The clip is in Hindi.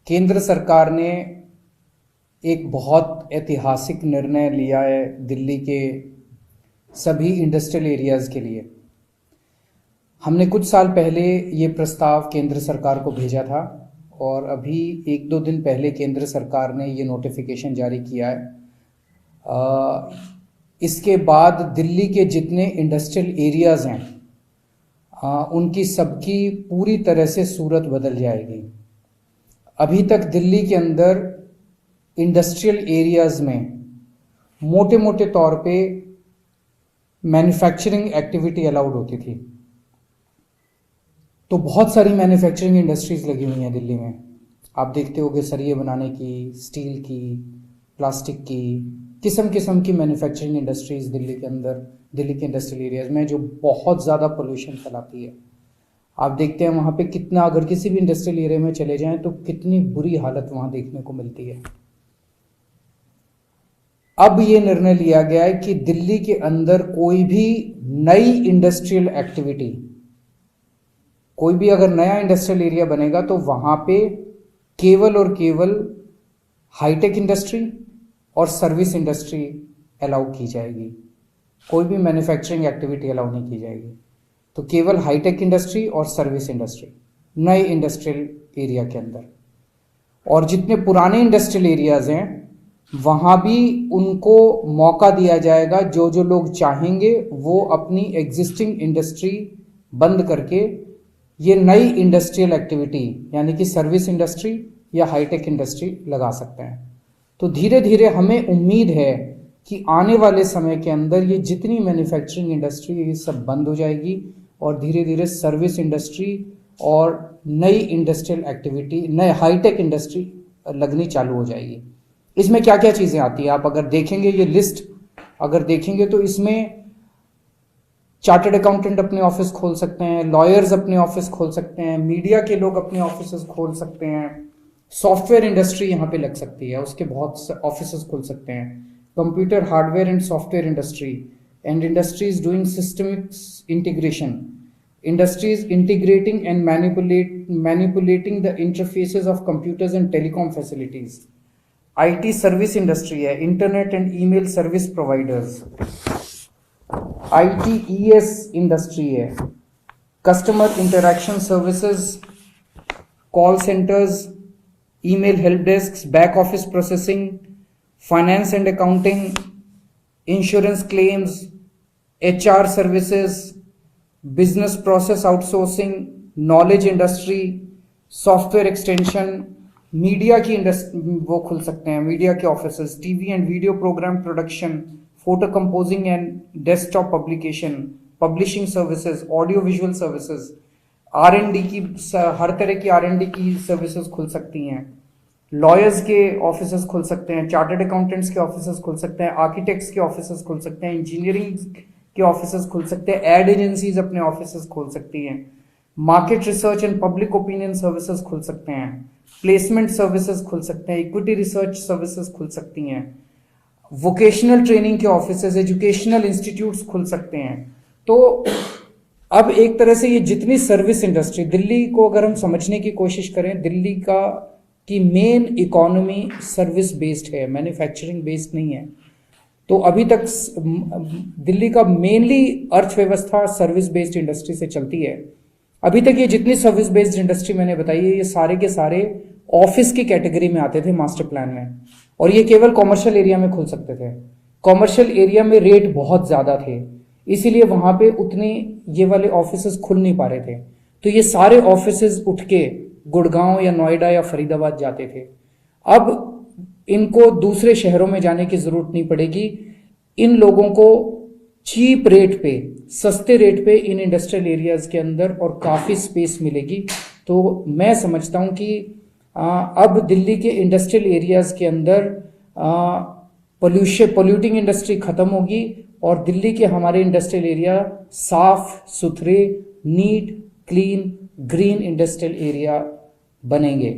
केंद्र सरकार ने एक बहुत ऐतिहासिक निर्णय लिया है दिल्ली के सभी इंडस्ट्रियल एरियाज़ के लिए। हमने कुछ साल पहले ये प्रस्ताव केंद्र सरकार को भेजा था और अभी एक दो दिन पहले केंद्र सरकार ने ये नोटिफिकेशन जारी किया है। इसके बाद दिल्ली के जितने इंडस्ट्रियल एरियाज़ हैं उनकी सबकी पूरी तरह से सूरत बदल जाएगी। अभी तक दिल्ली के अंदर इंडस्ट्रियल एरियाज़ में मोटे मोटे तौर पे मैन्युफैक्चरिंग एक्टिविटी अलाउड होती थी। तो बहुत सारी मैन्युफैक्चरिंग इंडस्ट्रीज़ लगी हुई हैं दिल्ली में। आप देखते होंगे सरिये बनाने की, स्टील की, प्लास्टिक की, किस्म किस्म की मैन्युफैक्चरिंग इंडस्ट्रीज़ दिल्ली के अंदर, दिल्ली के इंडस्ट्रियल एरियाज़ में, जो बहुत ज़्यादा पोल्यूशन फैलाती है। आप देखते हैं वहाँ पे कितना, अगर किसी भी इंडस्ट्रियल एरिया में चले जाएं तो कितनी बुरी हालत वहाँ देखने को मिलती है। अब ये निर्णय लिया गया है कि दिल्ली के अंदर कोई भी नई इंडस्ट्रियल एक्टिविटी, कोई भी अगर नया इंडस्ट्रियल एरिया बनेगा तो वहाँ पे केवल और केवल हाईटेक इंडस्ट्री और सर्विस इंडस्ट्री अलाउ की जाएगी। कोई भी मैन्युफैक्चरिंग एक्टिविटी अलाउ नहीं की जाएगी। तो केवल हाईटेक इंडस्ट्री और सर्विस इंडस्ट्री नए इंडस्ट्रियल एरिया के अंदर। और जितने पुराने इंडस्ट्रियल एरियाज हैं वहाँ भी उनको मौका दिया जाएगा। जो जो लोग चाहेंगे वो अपनी एग्जिस्टिंग इंडस्ट्री बंद करके ये नई इंडस्ट्रियल एक्टिविटी यानी कि सर्विस इंडस्ट्री या हाईटेक इंडस्ट्री लगा सकते हैं। तो धीरे धीरे हमें उम्मीद है कि आने वाले समय के अंदर ये जितनी मैन्युफैक्चरिंग इंडस्ट्री ये सब बंद हो जाएगी और धीरे धीरे सर्विस इंडस्ट्री और नई इंडस्ट्रियल एक्टिविटी, नए हाईटेक इंडस्ट्री लगनी चालू हो जाएगी। इसमें क्या क्या चीज़ें आती हैं, आप अगर देखेंगे ये लिस्ट अगर देखेंगे तो इसमें चार्टर्ड अकाउंटेंट अपने ऑफिस खोल सकते हैं, लॉयर्स अपने ऑफिस खोल सकते हैं, मीडिया के लोग अपने ऑफिस खोल सकते हैं, सॉफ्टवेयर इंडस्ट्री यहाँ पे लग सकती है, उसके बहुत ऑफिस खुल सकते हैं, computer hardware and software industry and industries doing systemic integration, industries integrating and manipulating the interfaces of computers and telecom facilities. IT service industry है, internet and email service providers. ITES industry है, customer interaction services, call centers, email help desks, back office processing, finance and accounting, insurance claims, HR services, business process outsourcing, knowledge industry, software extension, media की वो खुल सकते हैं, मीडिया के offices, TV and video programme production, photo composing and desktop publication, publishing services, audio visual services, R&D की हर तरह की R&D की सर्विसेज खुल सकती हैं, लॉयर्स के ऑफिसेस खुल सकते हैं, चार्टर्ड अकाउंटेंट्स के ऑफिसेस खुल सकते हैं, आर्किटेक्ट्स के ऑफिसेस खुल सकते हैं, इंजीनियरिंग के ऑफिसेस खुल सकते हैं, एड एजेंसीज अपने ऑफिसेस खोल सकती हैं, market research and public opinion services खुल सकते हैं, प्लेसमेंट सर्विसेज खुल सकते हैं, इक्विटी रिसर्च सर्विसेज खुल सकती हैं, वोकेशनल ट्रेनिंग के ऑफिसेस, एजुकेशनल इंस्टीट्यूट्स खुल सकते हैं। तो अब एक तरह से ये जितनी सर्विस इंडस्ट्री, दिल्ली को अगर हम समझने की कोशिश करें, दिल्ली की मेन इकोनॉमी सर्विस बेस्ड है, मैन्युफैक्चरिंग बेस्ड नहीं है। तो अभी तक दिल्ली का मेनली अर्थव्यवस्था सर्विस बेस्ड इंडस्ट्री से चलती है। अभी तक ये जितनी सर्विस बेस्ड इंडस्ट्री मैंने बताई है ये सारे के सारे ऑफिस की कैटेगरी में आते थे मास्टर प्लान में, और ये केवल कॉमर्शियल एरिया में खुल सकते थे। कॉमर्शियल एरिया में रेट बहुत ज़्यादा थे, इसीलिए वहाँ पे उतने ये वाले ऑफिस खुल नहीं पा रहे थे। तो ये सारे ऑफिस उठ के गुड़गांव या नोएडा या फरीदाबाद जाते थे। अब इनको दूसरे शहरों में जाने की जरूरत नहीं पड़ेगी। इन लोगों को चीप रेट पे, सस्ते रेट पे इन इंडस्ट्रियल एरियाज के अंदर और काफ़ी स्पेस मिलेगी। तो मैं समझता हूँ कि अब दिल्ली के इंडस्ट्रियल एरियाज के अंदर पोल्यूटिंग इंडस्ट्री खत्म होगी और दिल्ली के हमारे इंडस्ट्रियल एरिया साफ सुथरे, neat, clean, green industrial area बनेंगे।